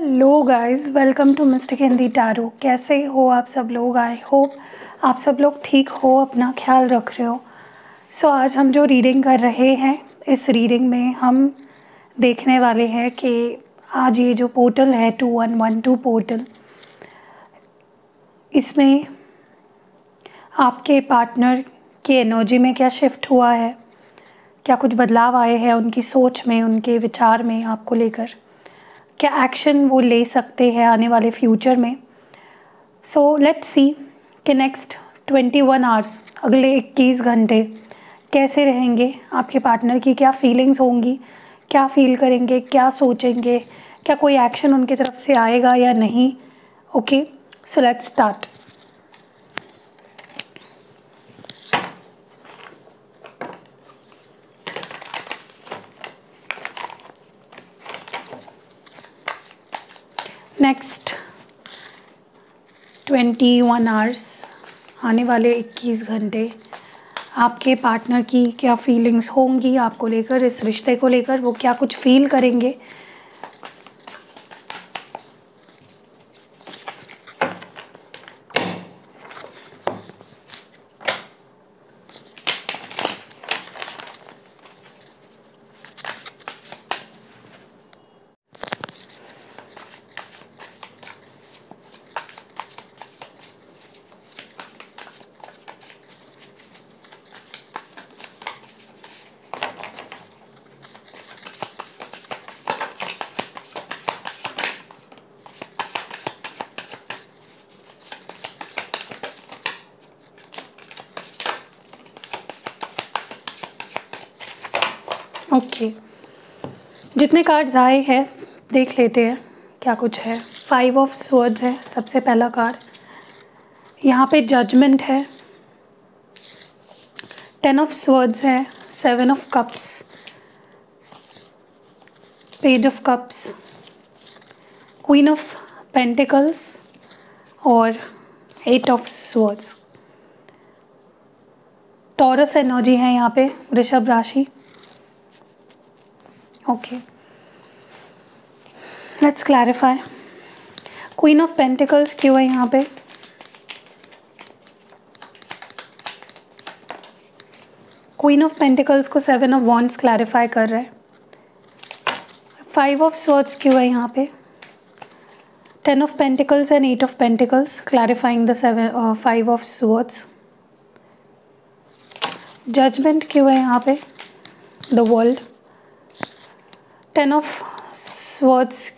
Hello guys, welcome to mystic Hindi tarot. कैसे हो आप सब लोग? आई होप आप सब लोग ठीक हो, अपना ख्याल रख रहे हो। आज हम जो रीडिंग कर रहे हैं, इस रीडिंग में हम देखने वाले हैं कि आज ये जो पोर्टल है 2112 पोर्टल, इसमें आपके पार्टनर की एनर्जी में क्या शिफ्ट हुआ है, क्या कुछ बदलाव आए हैं उनकी सोच में, उनके विचार में आपको लेकर, क्या एक्शन वो ले सकते हैं आने वाले फ्यूचर में। लेट्स सी कि नेक्स्ट 21 आवर्स, अगले 21 घंटे कैसे रहेंगे, आपके पार्टनर की क्या फीलिंग्स होंगी, क्या फील करेंगे, क्या सोचेंगे, क्या कोई एक्शन उनकी तरफ से आएगा या नहीं। Okay, so let's start. Next 21 hours, आने वाले 21 घंटे आपके पार्टनर की क्या फीलिंग्स होंगी आपको लेकर, इस रिश्ते को लेकर, वो क्या कुछ फील करेंगे। ओके, जितने कार्ड्स आए हैं देख लेते हैं क्या कुछ है। 5 ऑफ स्वॉर्ड्स है सबसे पहला कार्ड, यहाँ पे जजमेंट है, 10 ऑफ स्वॉर्ड्स है, 7 of cups, page of cups, queen of pentacles और 8 ऑफ स्वॉर्ड्स। टॉरस एनर्जी है यहाँ पे, वृषभ राशि। Okay, let's clarify. Queen of pentacles क्यों है यहाँ पे? क्वीन ऑफ पेंटिकल्स को 7 ऑफ वॉन्ड्स क्लैरिफाई कर रहा है। 5 ऑफ स्वॉर्ड्स क्यों है यहाँ पे? 10 of pentacles and 8 of pentacles clarifying the 5 of swords. Judgement क्यों है यहाँ पे? The world. 10 of swords,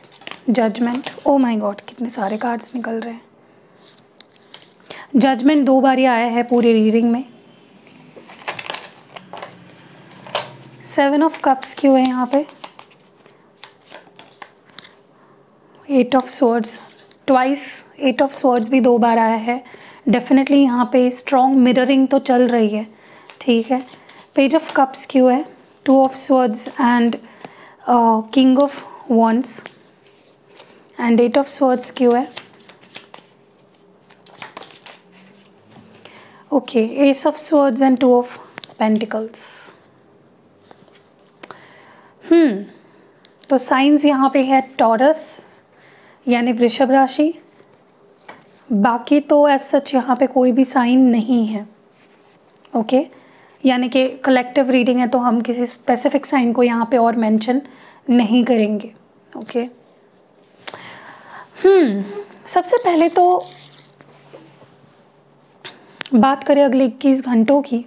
judgement. Oh my god, कितने सारे कार्ड्स निकल रहे हैं। जजमेंट 2 बार ही आया है पूरी रीडिंग में। 7 ऑफ कप्स क्यों है यहाँ पे? 8 of swords, twice 8 of swords भी 2 बार आया है। डेफिनेटली यहाँ पे स्ट्रॉन्ग मिररिंग तो चल रही है, ठीक है। पेज ऑफ कप्स क्यों है? 2 of swords and king of wands and 8 of swords क्यों है? Okay, S of swords and 2 of pentacles. तो साइंस यहाँ पे है टॉरस यानी वृषभ राशि, बाकी तो एज सच यहाँ पे कोई भी साइन नहीं है। ओके, यानी कि कलेक्टिव रीडिंग है तो हम किसी स्पेसिफिक साइन को यहाँ पे और मेंशन नहीं करेंगे। ओके, सबसे पहले तो बात करें अगले 21 घंटों की,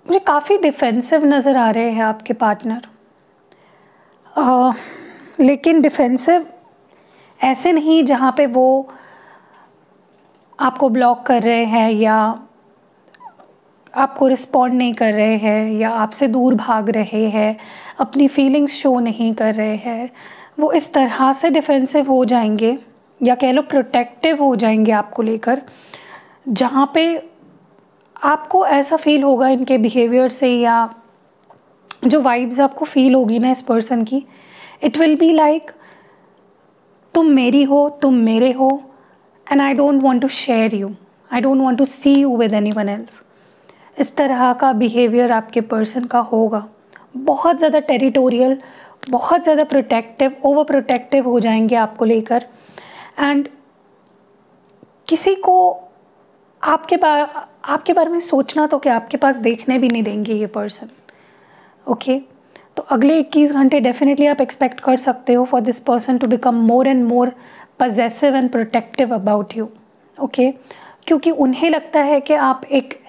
मुझे काफ़ी डिफेंसिव नज़र आ रहे हैं आपके पार्टनर। लेकिन डिफेंसिव ऐसे नहीं जहाँ पे वो आपको ब्लॉक कर रहे हैं या आपको रिस्पॉन्ड नहीं कर रहे हैं या आपसे दूर भाग रहे हैं, अपनी फीलिंग्स शो नहीं कर रहे हैं। वो इस तरह से डिफेंसिव हो जाएंगे या कह लो प्रोटेक्टिव हो जाएंगे आपको लेकर, जहाँ पे आपको ऐसा फील होगा इनके बिहेवियर से या जो वाइब्स आपको फील होगी ना इस पर्सन की, इट विल बी लाइक तुम मेरी हो, तुम मेरे हो, and I don't want to share you, I don't want to see you with anyone else. इस तरह का बिहेवियर आपके पर्सन का होगा। बहुत ज़्यादा टेरिटोरियल बहुत ज़्यादा प्रोटेक्टिव, ओवर प्रोटेक्टिव हो जाएंगे आपको लेकर। एंड किसी को आपके बारे में सोचना तो क्या, आपके पास देखने भी नहीं देंगे ये पर्सन। ओके, तो अगले 21 घंटे डेफिनेटली आप एक्सपेक्ट कर सकते हो for this person to become more and more possessive and protective about you. Okay, क्योंकि उन्हें लगता है कि आप एक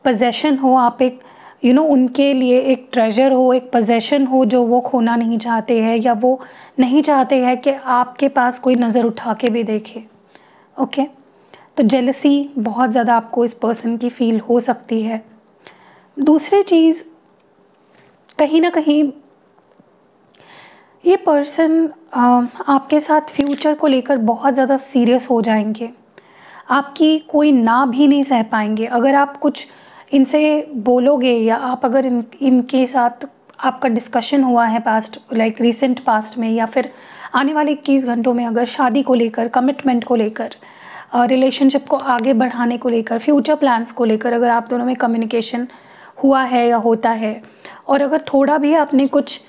पोजेशन हो, आप एक उनके लिए एक ट्रेजर हो, एक पोजेशन हो जो वो खोना नहीं चाहते हैं, या वो नहीं चाहते हैं कि आपके पास कोई नज़र उठा के भी देखे। ओके, तो जेलसी बहुत ज़्यादा आपको इस पर्सन की फील हो सकती है। दूसरी चीज़, कहीं ना कहीं ये पर्सन आपके साथ फ्यूचर को लेकर बहुत ज़्यादा सीरियस हो जाएंगे। आपकी कोई ना भी नहीं सह पाएंगे। अगर आप कुछ इनसे बोलोगे, या आप अगर इनके साथ आपका डिस्कशन हुआ है पास्ट, लाइक रिसेंट पास्ट में, या फिर आने वाले 21 घंटों में अगर शादी को लेकर, कमिटमेंट को लेकर, रिलेशनशिप को आगे बढ़ाने को लेकर, फ्यूचर प्लान्स को लेकर अगर आप दोनों में कम्युनिकेशन हुआ है या होता है, और अगर थोड़ा भी आपने कुछ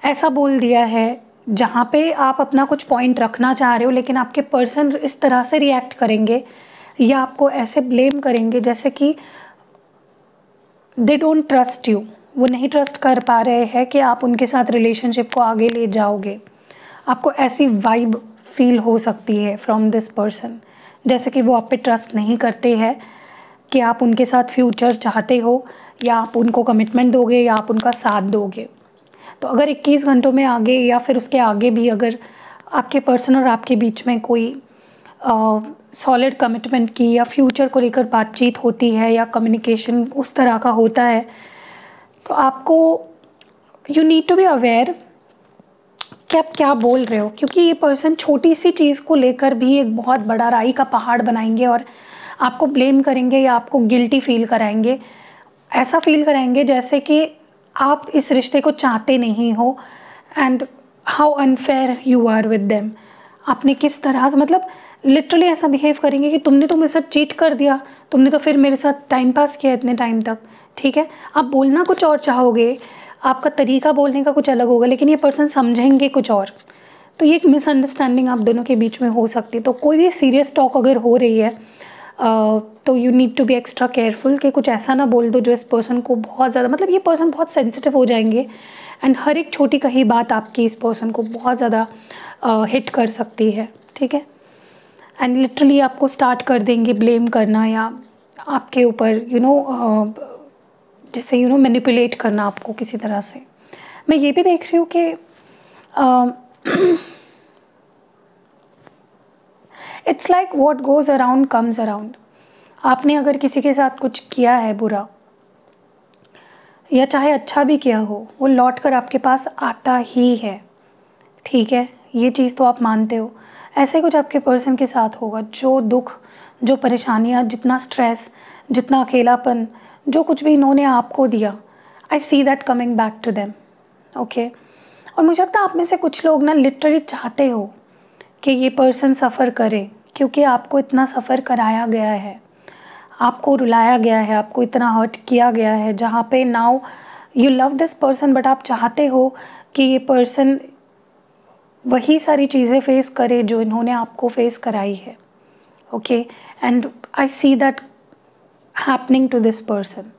ऐसा बोल दिया है जहाँ पे आप अपना कुछ पॉइंट रखना चाह रहे हो, लेकिन आपके पर्सन इस तरह से रिएक्ट करेंगे या आपको ऐसे ब्लेम करेंगे जैसे कि दे डोंट ट्रस्ट यू, वो नहीं ट्रस्ट कर पा रहे हैं कि आप उनके साथ रिलेशनशिप को आगे ले जाओगे। आपको ऐसी वाइब फील हो सकती है फ्रॉम दिस पर्सन, जैसे कि वो आप पे ट्रस्ट नहीं करते हैं कि आप उनके साथ फ्यूचर चाहते हो, या आप उनको कमिटमेंट दोगे, या आप उनका साथ दोगे। तो अगर 21 घंटों में आगे या फिर उसके आगे भी अगर आपके पर्सन और आपके बीच में कोई सॉलिड कमिटमेंट की या फ्यूचर को लेकर बातचीत होती है, या कम्युनिकेशन उस तरह का होता है, तो आपको you need to be aware कि आप क्या बोल रहे हो। क्योंकि ये पर्सन छोटी सी चीज़ को लेकर भी एक बहुत बड़ा राई का पहाड़ बनाएंगे और आपको ब्लेम करेंगे या आपको गिल्टी फील कराएंगे, ऐसा फील कराएंगे जैसे कि आप इस रिश्ते को चाहते नहीं हो, and how unfair you are with them. आपने किस तरह से, मतलब लिटरली ऐसा बिहेव करेंगे कि तुमने तो मेरे साथ चीट कर दिया, तुमने तो फिर मेरे साथ टाइम पास किया इतने टाइम तक। ठीक है, आप बोलना कुछ और चाहोगे, आपका तरीका बोलने का कुछ अलग होगा, लेकिन ये पर्सन समझेंगे कुछ और। तो ये एक मिसअंडरस्टैंडिंग आप दोनों के बीच में हो सकती है। तो कोई भी सीरियस टॉक अगर हो रही है तो you need to be extra careful कि कुछ ऐसा ना बोल दो जो इस पर्सन को बहुत ज़्यादा, मतलब ये पर्सन बहुत सेंसिटिव हो जाएंगे, एंड हर एक छोटी कही बात आपकी इस पर्सन को बहुत ज़्यादा हिट कर सकती है। ठीक है, एंड लिटरली आपको स्टार्ट कर देंगे ब्लेम करना, या आपके ऊपर जैसे मैनिपुलेट करना आपको किसी तरह से। मैं ये भी देख रही हूँ कि it's like what goes around comes around. आपने अगर किसी के साथ कुछ किया है बुरा, या चाहे अच्छा भी किया हो, वो लौट कर आपके पास आता ही है। ठीक है, ये चीज़ तो आप मानते हो। ऐसे कुछ आपके पर्सन के साथ होगा, जो दुख, जो परेशानियाँ, जितना स्ट्रेस, जितना अकेलापन, जो कुछ भी इन्होंने आपको दिया, I see that coming back to them. Okay, और मुझे लगता है आप में से कुछ लोग ना लिटरली चाहते हो कि ये पर्सन सफ़र करे, क्योंकि आपको इतना सफ़र कराया गया है, आपको रुलाया गया है, आपको इतना हर्ट किया गया है, जहाँ पे now you love this person, but आप चाहते हो कि ये पर्सन वही सारी चीज़ें फेस करे जो इन्होंने आपको फेस कराई है। Okay, and I see that happening to this person.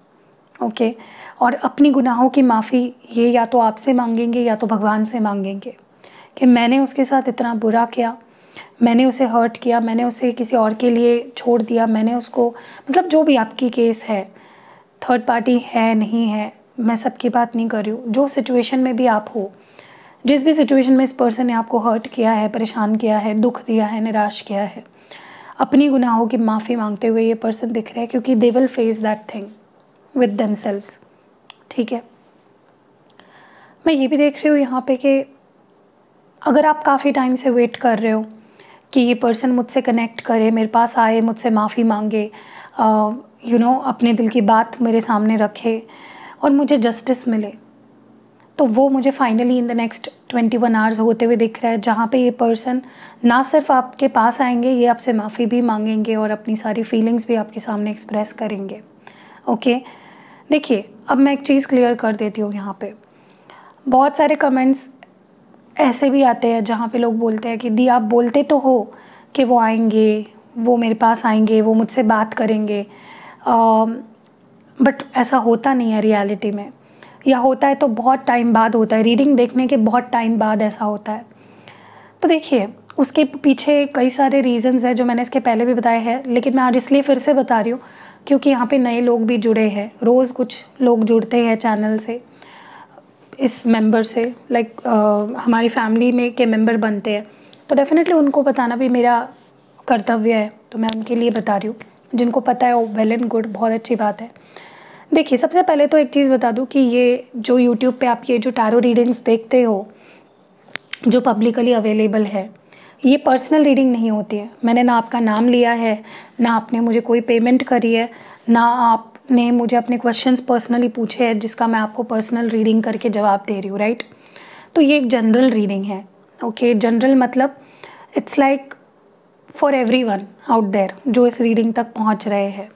Okay, और अपनी गुनाहों की माफ़ी ये या तो आपसे मांगेंगे या तो भगवान से मांगेंगे कि मैंने उसके साथ इतना बुरा किया, मैंने उसे हर्ट किया, मैंने उसे किसी और के लिए छोड़ दिया, मैंने उसको, मतलब जो भी आपकी केस है, थर्ड पार्टी है नहीं है, मैं सबकी बात नहीं कर रही हूँ, जो सिचुएशन में भी आप हो, जिस भी सिचुएशन में इस पर्सन ने आपको हर्ट किया है, परेशान किया है, दुख दिया है, निराश किया है, अपनी गुनाहों की माफ़ी मांगते हुए ये पर्सन दिख रहा है, क्योंकि they will face that thing with themselves. ठीक है, मैं ये भी देख रही हूँ यहाँ पे कि अगर आप काफ़ी टाइम से वेट कर रहे हो कि ये पर्सन मुझसे कनेक्ट करे, मेरे पास आए, मुझसे माफ़ी मांगे, अपने दिल की बात मेरे सामने रखे और मुझे जस्टिस मिले, तो वो मुझे finally in the next 21 hours होते हुए दिख रहा है, जहाँ पे ये पर्सन ना सिर्फ आपके पास आएंगे, ये आपसे माफ़ी भी मांगेंगे और अपनी सारी फीलिंग्स भी आपके सामने एक्सप्रेस करेंगे। ओके, देखिए अब मैं एक चीज़ क्लियर कर देती हूँ यहाँ पे। बहुत सारे कमेंट्स ऐसे भी आते हैं जहाँ पे लोग बोलते हैं कि दी आप बोलते तो हो कि वो आएंगे, वो मेरे पास आएंगे, वो मुझसे बात करेंगे, बट ऐसा होता नहीं है रियलिटी में, या होता है तो बहुत टाइम बाद होता है, रीडिंग देखने के बहुत टाइम बाद ऐसा होता है। तो देखिए उसके पीछे कई सारे रीज़न्स हैं जो मैंने इसके पहले भी बताए हैं, लेकिन मैं आज इसलिए फिर से बता रही हूँ क्योंकि यहाँ पे नए लोग भी जुड़े हैं, रोज़ कुछ लोग जुड़ते हैं चैनल से, इस मेंबर से, लाइक हमारी फैमिली में के मेंबर बनते हैं, तो डेफ़िनेटली उनको बताना भी मेरा कर्तव्य है, तो मैं उनके लिए बता रही हूँ। जिनको पता है वो वेल एंड गुड, बहुत अच्छी बात है। देखिए सबसे पहले तो एक चीज़ बता दूँ कि ये जो यूट्यूब पे आप ये जो टैरो रीडिंग्स देखते हो जो पब्लिकली अवेलेबल है, ये पर्सनल रीडिंग नहीं होती है। मैंने ना आपका नाम लिया है, ना आपने मुझे कोई पेमेंट करी है, ना आपने मुझे अपने क्वेश्चंस पर्सनली पूछे हैं जिसका मैं आपको पर्सनल रीडिंग करके जवाब दे रही हूँ, राइट। तो ये एक जनरल रीडिंग है, ओके। जनरल मतलब it's like for everyone out there जो इस रीडिंग तक पहुँच रहे हैं।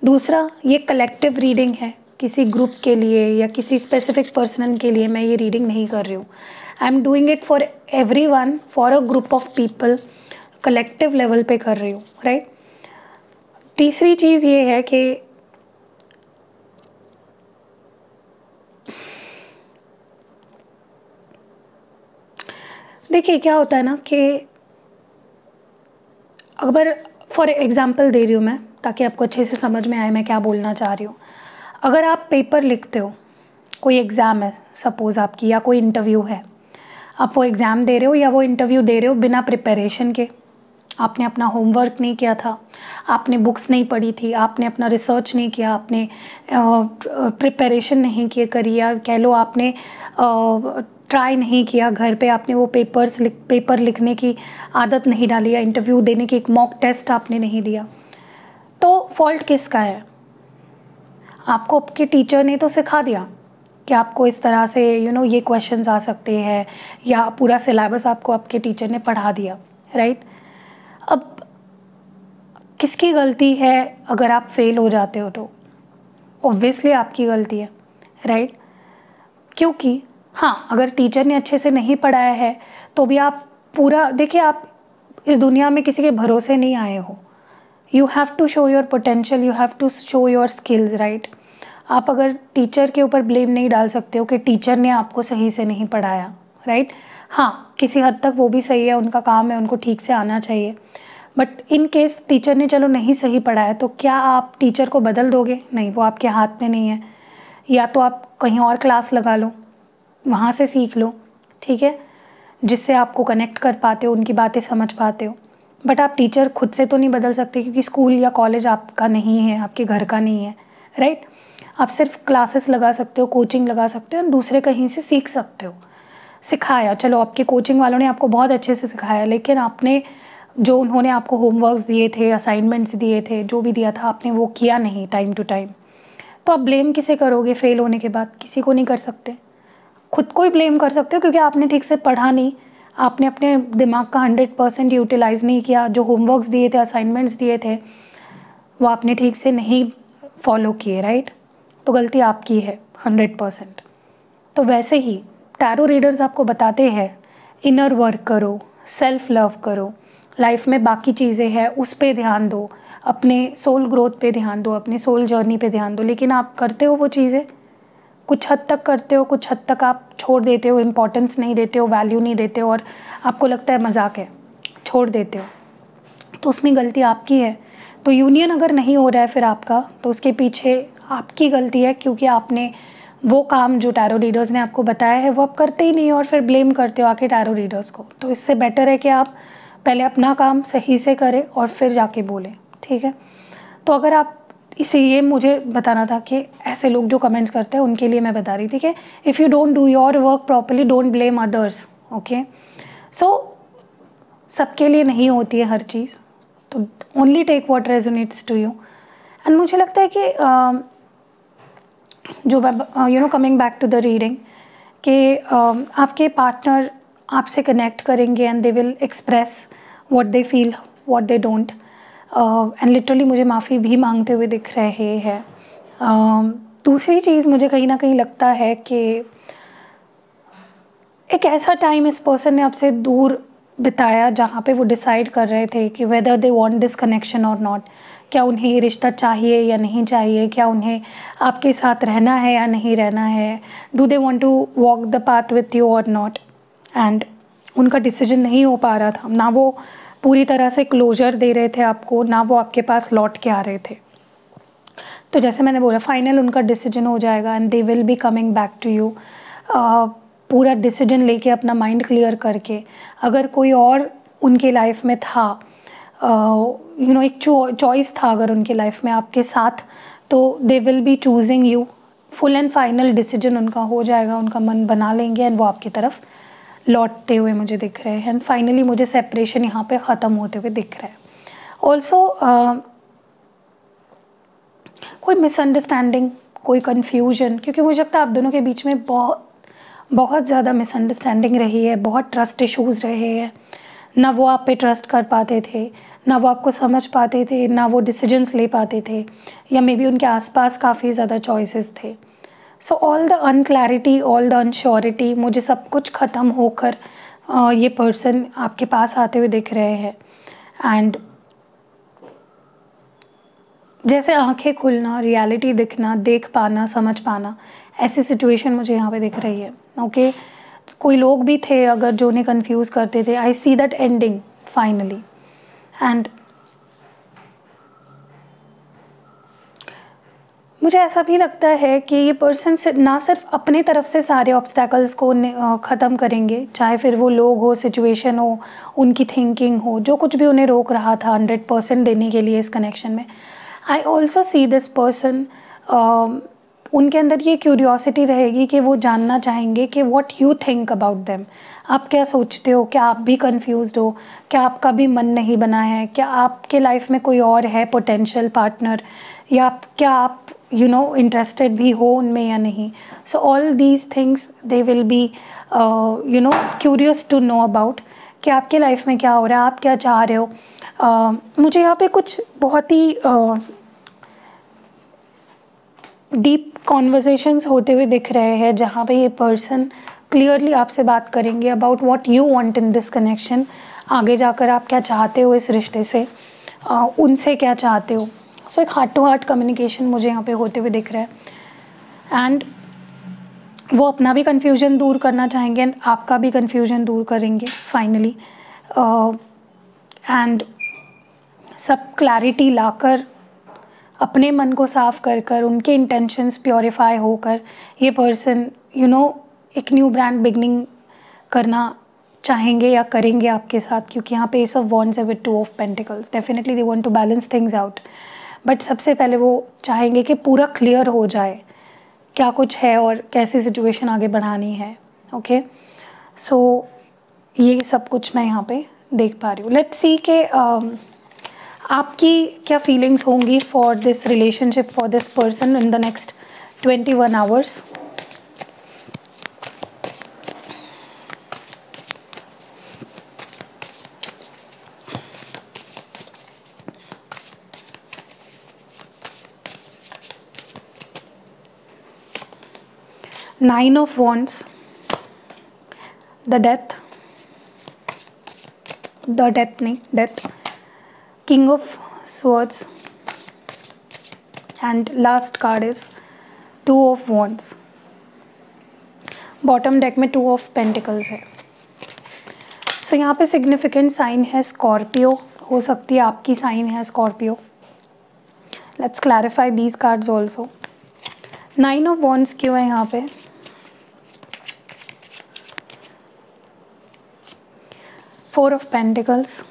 दूसरा, ये कलेक्टिव रीडिंग है, किसी ग्रुप के लिए या किसी स्पेसिफिक पर्सन के लिए मैं ये रीडिंग नहीं कर रही हूँ। I am doing it for everyone, for a group of people, collective level पे कर रही हूँ, राइट। तीसरी चीज़ ये है कि देखिए क्या होता है ना कि अगर फॉर एग्जांपल दे रही हूँ मैं ताकि आपको अच्छे से समझ में आए मैं क्या बोलना चाह रही हूँ। अगर आप पेपर लिखते हो, कोई एग्ज़ाम है सपोज़ आपकी, या कोई इंटरव्यू है, आप वो एग्ज़ाम दे रहे हो या वो इंटरव्यू दे रहे हो बिना प्रिपरेशन के, आपने अपना होमवर्क नहीं किया था, आपने बुक्स नहीं पढ़ी थी, आपने अपना रिसर्च नहीं किया, आपने प्रिपरेशन नहीं किए करी, या कह लो आपने ट्राई नहीं किया घर पे, आपने वो पेपर लिखने की आदत नहीं डाली, या इंटरव्यू देने की एक मॉक टेस्ट आपने नहीं दिया, तो फॉल्ट किसका है? आपको आपके टीचर ने तो सिखा दिया कि आपको इस तरह से ये क्वेश्चंस आ सकते हैं, या पूरा सिलेबस आपको आपके टीचर ने पढ़ा दिया, राइट। अब किसकी गलती है अगर आप फेल हो जाते हो? तो ऑब्वियसली आपकी गलती है, राइट। क्योंकि हाँ, अगर टीचर ने अच्छे से नहीं पढ़ाया है तो भी आप पूरा, देखिए आप इस दुनिया में किसी के भरोसे नहीं आए हो। You have to show your potential, you have to show your skills, right. आप अगर टीचर के ऊपर ब्लेम नहीं डाल सकते हो कि टीचर ने आपको सही से नहीं पढ़ाया, राइट। हाँ, किसी हद तक वो भी सही है, उनका काम है, उनको ठीक से आना चाहिए, बट इन केस टीचर ने चलो नहीं सही पढ़ाया तो क्या आप टीचर को बदल दोगे? नहीं, वो आपके हाथ में नहीं है। या तो आप कहीं और क्लास लगा लो, वहाँ से सीख लो, ठीक है, जिससे आपको कनेक्ट कर पाते हो, उनकी बातें समझ पाते हो। बट आप टीचर खुद से तो नहीं बदल सकते क्योंकि स्कूल या कॉलेज आपका नहीं है, आपके घर का नहीं है, राइट। आप सिर्फ क्लासेस लगा सकते हो, कोचिंग लगा सकते हो, और दूसरे कहीं से सीख सकते हो। सिखाया, चलो आपके कोचिंग वालों ने आपको बहुत अच्छे से सिखाया, लेकिन आपने जो उन्होंने आपको होमवर्क्स दिए थे, असाइनमेंट्स दिए थे, जो भी दिया था आपने वो किया नहीं टाइम टू टाइम, तो आप ब्लेम किसे करोगे फेल होने के बाद? किसी को नहीं कर सकते, खुद को ही ब्लेम कर सकते हो क्योंकि आपने ठीक से पढ़ा नहीं, आपने अपने दिमाग का 100% यूटिलाइज़ नहीं किया, जो होमवर्क्स दिए थे, असाइनमेंट्स दिए थे, वो आपने ठीक से नहीं फॉलो किए, राइट। तो गलती आपकी है 100%। तो वैसे ही टैरो रीडर्स आपको बताते हैं इनर वर्क करो, सेल्फ लव करो, लाइफ में बाकी चीज़ें हैं उस पे ध्यान दो, अपने सोल ग्रोथ पे ध्यान दो, अपनी सोल जर्नी पे ध्यान दो, लेकिन आप करते हो वो चीज़ें? कुछ हद तक करते हो, कुछ हद तक आप छोड़ देते हो, इम्पोर्टेंस नहीं देते हो, वैल्यू नहीं देते हो, और आपको लगता है मजाक है, छोड़ देते हो। तो उसमें गलती आपकी है। तो यूनियन अगर नहीं हो रहा है फिर आपका, तो उसके पीछे आपकी गलती है क्योंकि आपने वो काम जो टैरो रीडर्स ने आपको बताया है वो आप करते ही नहीं और फिर ब्लेम करते हो आके टैरो रीडर्स को। तो इससे बेटर है कि आप पहले अपना काम सही से करें और फिर जाके बोलें, ठीक है। तो अगर आप इसे, ये मुझे बताना था कि ऐसे लोग जो कमेंट्स करते हैं उनके लिए मैं बता रही थी कि if you don't do your work properly don't blame others, okay. So सबके लिए नहीं होती है हर चीज़, तो only take what resonates to you. And मुझे लगता है कि जो coming back to the reading कि आपके पार्टनर आपसे कनेक्ट करेंगे and they will express what they feel, what they don't, and literally मुझे माफ़ी भी मांगते हुए दिख रहे हैं। दूसरी चीज़ मुझे कहीं ना कहीं लगता है कि एक ऐसा टाइम इस पर्सन ने आपसे दूर बिताया जहाँ पे वो डिसाइड कर रहे थे कि whether they want this connection और नॉट, क्या उन्हें ये रिश्ता चाहिए या नहीं चाहिए, क्या उन्हें आपके साथ रहना है या नहीं रहना है, do they want to walk the path with you और नॉट। एंड उनका डिसीजन नहीं हो पा रहा था, ना वो पूरी तरह से क्लोजर दे रहे थे आपको, ना वो आपके पास लौट के आ रहे थे। तो जैसे मैंने बोला, फाइनल उनका डिसीजन हो जाएगा and they will be coming back to you. पूरा डिसीजन लेके अपना माइंड क्लियर करके, अगर कोई और उनके लाइफ में था, एक चॉइस था अगर उनके लाइफ में आपके साथ, तो दे will B choosing you. Full and final decision उनका हो जाएगा, उनका मन बना लेंगे एंड वो आपकी तरफ लौटते हुए मुझे दिख रहे हैं। एंड फाइनली मुझे सेपरेशन यहाँ पे ख़त्म होते हुए दिख रहा है। ऑल्सो कोई मिसअंडरस्टैंडिंग, कोई कन्फ्यूजन, क्योंकि मुझे लगता है आप दोनों के बीच में बहुत ज़्यादा मिसअंडरस्टैंडिंग रही है, बहुत ट्रस्ट इश्यूज़ रहे हैं। ना वो आप पे ट्रस्ट कर पाते थे, ना वो आपको समझ पाते थे, ना वो डिसीजंस ले पाते थे, या मे बी उनके आसपास काफ़ी ज़्यादा चॉइसेस थे। So all the unclarity, all the unsurety, मुझे सब कुछ ख़त्म होकर ये पर्सन आपके पास आते हुए दिख रहे हैं। एंड जैसे आंखें खुलना, रियलिटी दिखना, देख पाना, समझ पाना, ऐसी सिचुएशन मुझे यहाँ पे दिख रही है। ओके, कोई लोग भी थे अगर जो उन्हें कंफ्यूज करते थे, I see that ending finally. And मुझे ऐसा भी लगता है कि ये पर्सन ना सिर्फ अपने तरफ से सारे ऑब्स्टैकल्स को ख़त्म करेंगे, चाहे फिर वो लोग हो, सिचुएशन हो, उनकी थिंकिंग हो, जो कुछ भी उन्हें रोक रहा था 100% देने के लिए इस कनेक्शन में। I also see this person, उनके अंदर ये क्यूरियोसिटी रहेगी कि वो जानना चाहेंगे कि what you think about them. आप क्या सोचते हो, क्या आप भी कंफ्यूज्ड हो, क्या आपका भी मन नहीं बना है, क्या आपके लाइफ में कोई और है पोटेंशियल पार्टनर, या क्या आप इंटरेस्टेड भी हो उनमें या नहीं। So all these things they will be curious to know about कि आपके लाइफ में क्या हो रहा है, आप क्या चाह रहे हो। मुझे यहाँ पे कुछ बहुत ही डीप कॉन्वर्जेशंस होते हुए दिख रहे हैं, जहाँ पे ये पर्सन क्लियरली आपसे बात करेंगे about what you want in this connection. आगे जाकर आप क्या चाहते हो इस रिश्ते से, उनसे क्या चाहते हो। सो एक हार्ट टू हार्ट कम्युनिकेशन मुझे यहाँ पे होते हुए दिख रहा है। एंड वो अपना भी कन्फ्यूजन दूर करना चाहेंगे एंड आपका भी कन्फ्यूजन दूर करेंगे फाइनली। एंड सब क्लैरिटी लाकर, अपने मन को साफ कर उनके इंटेंशंस प्योरीफाई होकर, ये पर्सन एक न्यू ब्रांड बिगनिंग करना चाहेंगे या करेंगे आपके साथ, क्योंकि यहाँ पे एस ऑफ वॉन्ड्स है with 2 of pentacles. Definitely they want to balance things out, but सबसे पहले वो चाहेंगे कि पूरा क्लियर हो जाए क्या कुछ है और कैसी सिचुएशन आगे बढ़ानी है। ओके, सो ये सब कुछ मैं यहाँ पे देख पा रही हूँ। लेट्स सी के आपकी क्या फीलिंग्स होंगी for this relationship, for this person in the next 21 hours. Nine of Wands, the Death, King of Swords, and last card is 2 of Wands. Bottom deck में 2 ऑफ पेंटिकल्स है। सो यहाँ पे significant sign है Scorpio, हो सकती है आपकी sign है Scorpio. Let's clarify these cards also. 9 of wands क्यों है यहाँ पे, 4 ऑफ पेंटिकल्स,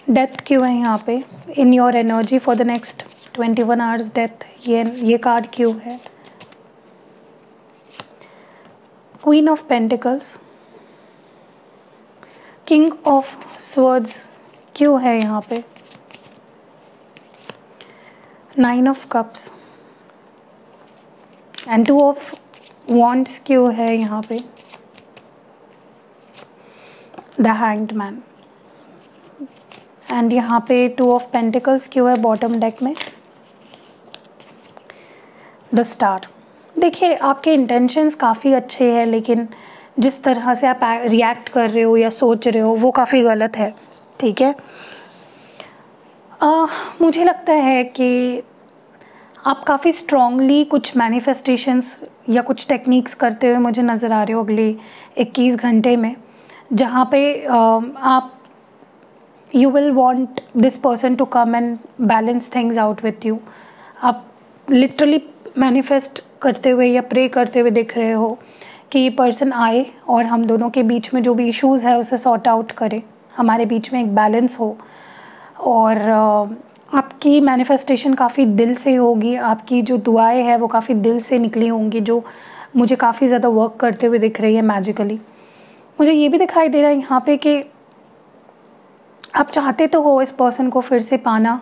डेथ क्यों है यहाँ पे, in your energy for the next 21 hours death, ये कार्ड क्यों है, queen of pentacles, king of swords क्यों है यहाँ पे, 9 of cups and 2 of wands क्यों है यहाँ पे, द हैंग्ड मैन, एंड यहाँ पे 2 ऑफ पेंटिकल्स क्यों है बॉटम डेक में, द स्टार। देखिए, आपके इंटेंशंस काफ़ी अच्छे हैं, लेकिन जिस तरह से आप रिएक्ट कर रहे हो या सोच रहे हो वो काफ़ी गलत है, ठीक है। मुझे लगता है कि आप काफ़ी स्ट्रॉन्गली कुछ मैनिफेस्टेशंस या कुछ टेक्निक्स करते हुए मुझे नज़र आ रहे हो अगले 21 घंटे में, जहाँ पे आप you will want this person to come and balance things out with you. आप लिटरली मैनिफेस्ट करते हुए या प्रे करते हुए दिख रहे हो कि ये पर्सन आए और हम दोनों के बीच में जो भी इश्यूज़ है उसे सॉर्ट आउट करे, हमारे बीच में एक बैलेंस हो। और आपकी मैनिफेस्टेशन काफ़ी दिल से होगी, आपकी जो दुआएं हैं वो काफ़ी दिल से निकली होंगी, जो मुझे काफ़ी ज़्यादा वर्क करते हुए दिख रही है मैजिकली। मुझे ये भी दिखाई दे रहा है यहाँ पे कि आप चाहते तो हो इस पर्सन को फिर से पाना,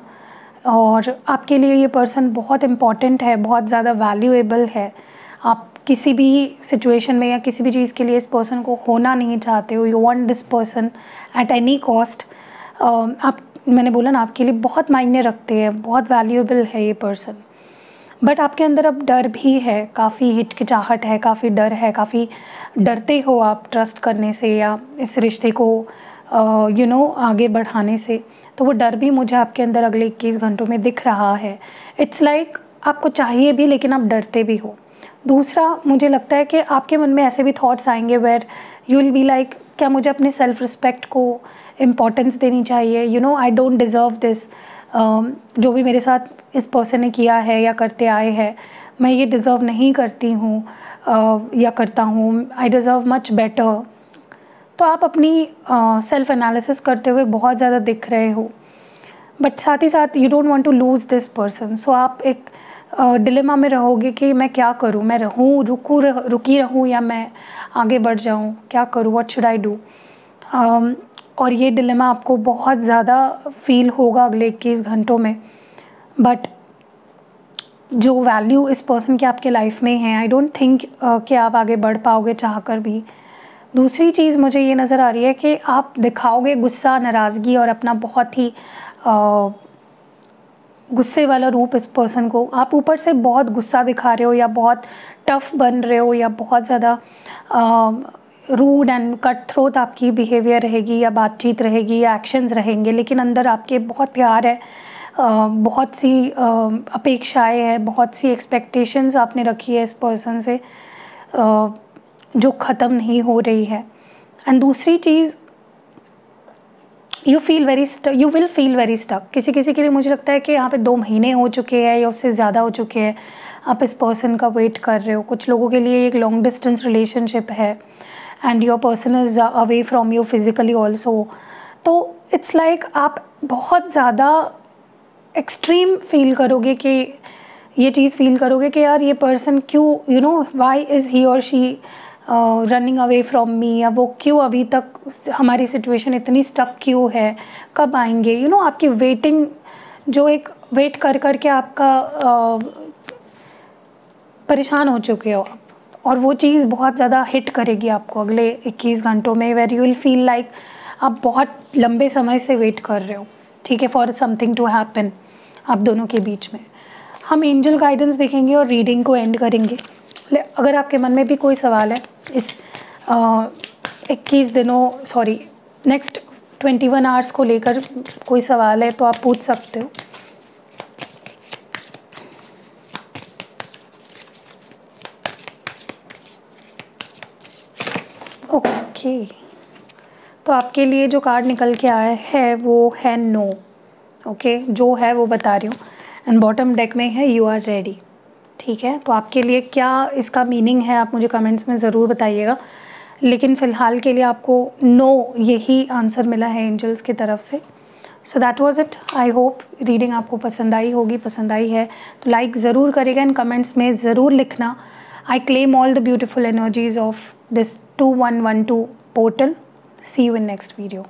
और आपके लिए ये पर्सन बहुत इम्पॉर्टेंट है, बहुत ज़्यादा वैल्यूएबल है। आप किसी भी सिचुएशन में या किसी भी चीज़ के लिए इस पर्सन को खोना नहीं चाहते हो। You want this person at any cost. आप, मैंने बोला ना, आपके लिए बहुत मायने रखते हैं, बहुत वैल्यूएबल है ये पर्सन। बट आपके अंदर अब डर भी है, काफ़ी हिचकिचाहट है, काफ़ी डर है, काफ़ी डरते हो आप ट्रस्ट करने से या इस रिश्ते को आगे बढ़ाने से। तो वो डर भी मुझे आपके अंदर अगले 21 घंटों में दिख रहा है। इट्स लाइक आपको चाहिए भी लेकिन आप डरते भी हो। दूसरा, मुझे लगता है कि आपके मन में ऐसे भी थॉट्स आएंगे where you will be like, क्या मुझे अपने सेल्फ रिस्पेक्ट को इम्पोर्टेंस देनी चाहिए, आई डोंट डिज़र्व दिस। जो भी मेरे साथ इस पर्सन ने किया है या करते आए हैं, मैं ये डिज़र्व नहीं करती हूँ या करता हूँ, आई डिज़र्व मच बेटर। तो आप अपनी सेल्फ एनालिसिस करते हुए बहुत ज़्यादा दिख रहे हो, बट साथ ही साथ you don't want to lose this person. So आप एक डिलेमा में रहोगे कि मैं क्या करूँ, मैं रुकी रहूँ या मैं आगे बढ़ जाऊँ, क्या करूँ, व्हाट शुड आई डू। और ये डिलेमा आपको बहुत ज़्यादा फील होगा अगले 21 घंटों में। बट जो वैल्यू इस पर्सन की आपके लाइफ में है, आई डोंट थिंक कि आप आगे बढ़ पाओगे चाह कर भी। दूसरी चीज़ मुझे ये नज़र आ रही है कि आप दिखाओगे गुस्सा, नाराज़गी और अपना बहुत ही गुस्से वाला रूप इस पर्सन को। आप ऊपर से बहुत गुस्सा दिखा रहे हो या बहुत टफ बन रहे हो या बहुत ज़्यादा रूड एंड कट थ्रोट आपकी बिहेवियर रहेगी या बातचीत रहेगी या एक्शंस रहेंगे, लेकिन अंदर आपके बहुत प्यार है, बहुत सी अपेक्षाएं हैं, बहुत सी एक्सपेक्टेशंस आपने रखी है इस पर्सन से जो ख़त्म नहीं हो रही है। एंड दूसरी चीज़, you will feel very stuck. किसी के लिए मुझे लगता है कि यहाँ पे 2 महीने हो चुके हैं या उससे ज़्यादा हो चुके हैं, आप इस पर्सन का वेट कर रहे हो। कुछ लोगों के लिए एक लॉन्ग डिस्टेंस रिलेशनशिप है and your person is away from you physically also. तो इट्स लाइक आप बहुत ज़्यादा एक्सट्रीम फील करोगे कि ये चीज़ फील करोगे कि यार ये पर्सन क्यों, वाई इज़ ही और she running away from me, या वो क्यों अभी तक हमारी सिचुएशन इतनी स्टक क्यों है, कब आएंगे। आपकी वेटिंग, जो एक वेट कर कर के आपका परेशान हो चुके हो आप, और वो चीज़ बहुत ज़्यादा हिट करेगी आपको अगले 21 घंटों में, where you will feel like आप बहुत लंबे समय से वेट कर रहे हो, ठीक है, फॉर समथिंग टू हैपन आप दोनों के बीच में। हम एंजल गाइडेंस देखेंगे और रीडिंग को एंड करेंगे। अगर आपके मन में भी कोई सवाल है इस 21 दिनों नेक्स्ट 21 आवर्स को लेकर कोई सवाल है तो आप पूछ सकते हो। ओके, तो आपके लिए जो कार्ड निकल के आया है वो है नो। ओके, जो है वो बता रही हूँ, एंड बॉटम डेक में है यू आर रेडी। ठीक है, तो आपके लिए क्या इसका मीनिंग है आप मुझे कमेंट्स में ज़रूर बताइएगा, लेकिन फ़िलहाल के लिए आपको नो यही आंसर मिला है एंजल्स की तरफ से। So that was it. I hope reading आपको पसंद आई होगी। पसंद आई है तो लाइक ज़रूर करेगा, एंड कमेंट्स में ज़रूर लिखना I claim all the beautiful energies of this 2112 portal. See you in next video.